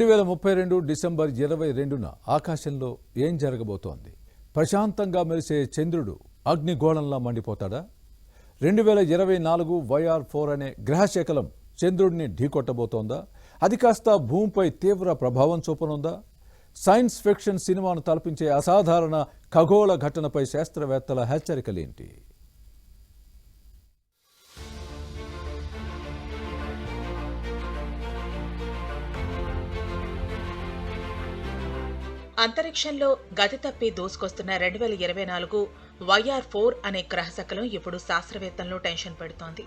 2032 December 22న ఆకాశంలో ఏం జరగబోతోంది? ప్రశాంతంగా మెరిసే చంద్రుడు అగ్నిగోళంలా మండిపోతాడా? 2024 YR4 అనే గ్రహశకలం చంద్రుడిని ఢీకొట్టబోతోందా? అది కాస్త భూమిపై తీవ్ర ప్రభావం చూపనుందా? సైన్స్ ఫిక్షన్ సినిమాను తలపించే అసాధారణ ఖగోళ ఘటనపై శాస్త్రవేత్తల హెచ్చరికలేంటి? అంతరిక్షంలో గతి తప్పి దూసుకొస్తున్న 2024 YR4 అనే గ్రహశకలం ఇప్పుడు శాస్త్రవేత్తలను టెన్షన్ పెడుతోంది.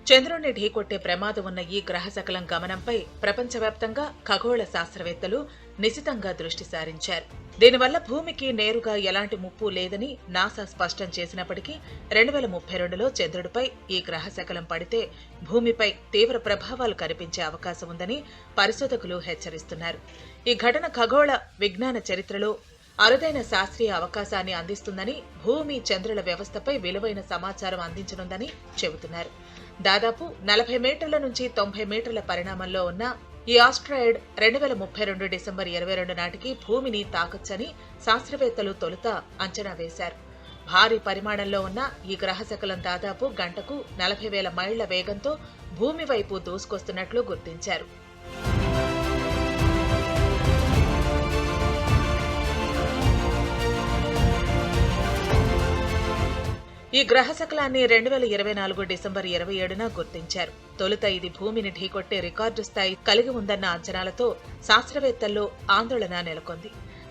చంద్రుడిని ఢీకొట్టే ప్రమాదం ఉన్న ఈ గ్రహశకలం గమనంపై ప్రపంచవ్యాప్తంగా ఖగోళ శాస్త్రవేత్తలు నిశితంగా దృష్టి సారించారు. దీనివల్ల భూమికి నేరుగా ఎలాంటి ముప్పు లేదని నాసా స్పష్టం చేసినప్పటికీ 2032లో చంద్రుడిపై ఈ గ్రహశకలం పడితే భూమిపై తీవ్ర ప్రభావాలు కనిపించే అవకాశం ఉందని పరిశోధకులు హెచ్చరిస్తున్నారు. ఈ ఘటన ఖగోళ విజ్ఞాన చరిత్రలో అరుదైన శాస్త్రీయ అవకాశాన్ని అందిస్తుందని, భూమి చంద్రుల వ్యవస్థపై విలువైన సమాచారం అందించనుందని చెబుతున్నారు. దాదాపు 40 మీటర్ల నుంచి 90 మీటర్ల పరిణామంలో ఉన్న ఈ ఆస్ట్రాయిడ్ 2032 డిసెంబర్ 22 నాటికి భూమిని తాకొచ్చని శాస్త్రవేత్తలు తొలుత అంచనా వేశారు. భారీ పరిమాణంలో ఉన్న ఈ గ్రహశకలం దాదాపు గంటకు 40,000 మైళ్ల వేగంతో భూమి వైపు దూసుకొస్తున్నట్లు గుర్తించారు. ఈ గ్రహశకలాన్ని 2024 డిసెంబర్ 27న గుర్తించారు. తొలుత ఇది భూమిని ఢీకొట్టే రికార్డు స్థాయి కలిగి ఉందన్న అంచనాలతో శాస్త్రవేత్తల్లో ఆందోళన నెలకొంది.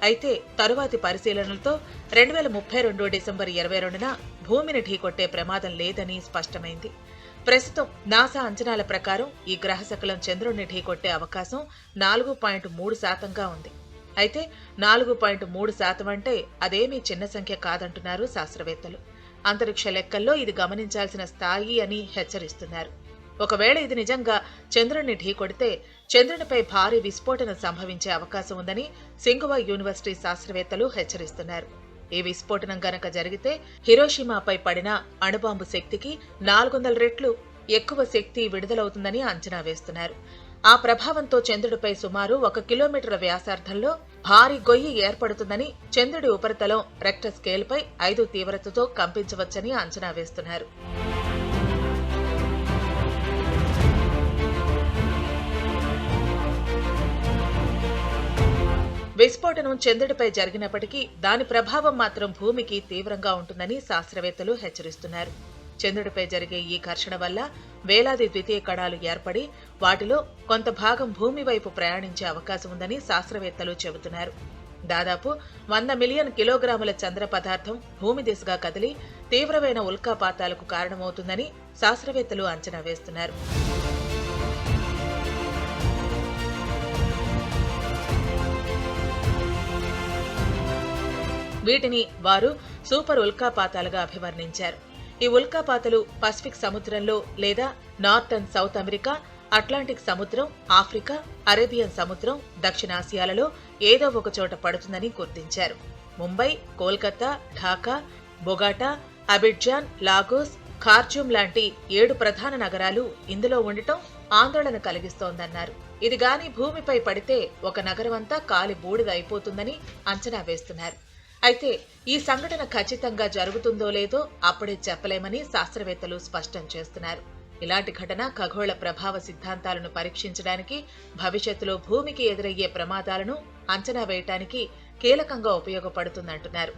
అయితే తరువాతి పరిశీలనలతో 2032 డిసెంబర్ 22న భూమిని ఢీకొట్టే ప్రమాదం లేదని స్పష్టమైంది. ప్రస్తుతం నాసా అంచనాల ప్రకారం ఈ గ్రహశకలం చంద్రుడిని ఢీకొట్టే అవకాశం 4.3% ఉంది. అయితే 4.3% అంటే అదేమీ చిన్న సంఖ్య కాదంటున్నారు శాస్త్రవేత్తలు. అంతరిక్ష లెక్కల్లో ఇది గమనించాల్సిన స్థాయి అని హెచ్చరిస్తున్నారు. ఒకవేళ ఇది నిజంగా చంద్రుడిని ఢీకొడితే చంద్రునిపై భారీ విస్ఫోటనం సంభవించే అవకాశం ఉందని సింగువా యూనివర్సిటీ శాస్త్రవేత్తలు హెచ్చరిస్తున్నారు. ఈ విస్ఫోటనం గనక జరిగితే హిరోషిమాపై పడిన అణుబాంబు శక్తికి 400 రెట్లు ఎక్కువ శక్తి విడుదలవుతుందని అంచనా వేస్తున్నారు. ఆ ప్రభావంతో చంద్రుడిపై సుమారు 1 కిలోమీటర్ల వ్యాసార్థంలో భారీ గొయ్యి ఏర్పడుతుందని, చంద్రుడి ఉపరితలం రెక్టర్ స్కేల్పై 5 తీవ్రతతో కంపించవచ్చని అంచనా వేస్తున్నారు. విస్ఫోటనం చంద్రుడిపై జరిగినప్పటికీ దాని ప్రభావం మాత్రం భూమికి తీవ్రంగా ఉంటుందని శాస్త్రవేత్తలు హెచ్చరిస్తున్నారు. చంద్రుడిపై జరిగే ఈ ఘర్షణ వల్ల వేలాది ద్వితీయ కణాలు ఏర్పడి వాటిలో కొంత భాగం భూమి వైపు ప్రయాణించే అవకాశం ఉందని శాస్త్రవేత్తలు చెబుతున్నారు. దాదాపు 100 మిలియన్ కిలోగ్రాముల చంద్ర పదార్థం భూమి దిశగా కదిలి తీవ్రమైన ఉల్కాపాతాలకు కారణమవుతుందని శాస్త్రవేత్తలు అంచనా వేస్తున్నారు. వీటిని వారు సూపర్ ఉల్కాపాతాలుగా అభివర్ణించారు. ఈ ఉల్కాపాతాలు పసిఫిక్ సముద్రంలో లేదా north and south America, Atlantic సముద్రం, ఆఫ్రికా, అరేబియన్ సముద్రం, దక్షిణాసియాలలో ఏదో ఒక చోట పడుతుందని గుర్తించారు. ముంబై, కోల్కతా, ఢాకా, బొగాటా, అబిడ్జాన్, లాగోస్, ఖార్జూమ్ లాంటి 7 ప్రధాన నగరాలు ఇందులో ఉండటం ఆందోళన కలిగిస్తోందన్నారు. ఇది గాని భూమిపై పడితే ఒక నగరమంతా కాలి బూడిద అయిపోతుందని అంచనా వేస్తున్నారు. అయితే ఈ సంఘటన ఖచ్చితంగా జరుగుతుందో లేదో అప్పుడే చెప్పలేమని శాస్త్రవేత్తలు స్పష్టం చేస్తున్నారు. ఇలాంటి ఘటన ఖగోళ ప్రభావ సిద్ధాంతాలను పరీక్షించడానికి, భవిష్యత్తులో భూమికి ఎదురయ్యే ప్రమాదాలను అంచనా వేయటానికి కీలకంగా ఉపయోగపడుతుందంటున్నారు.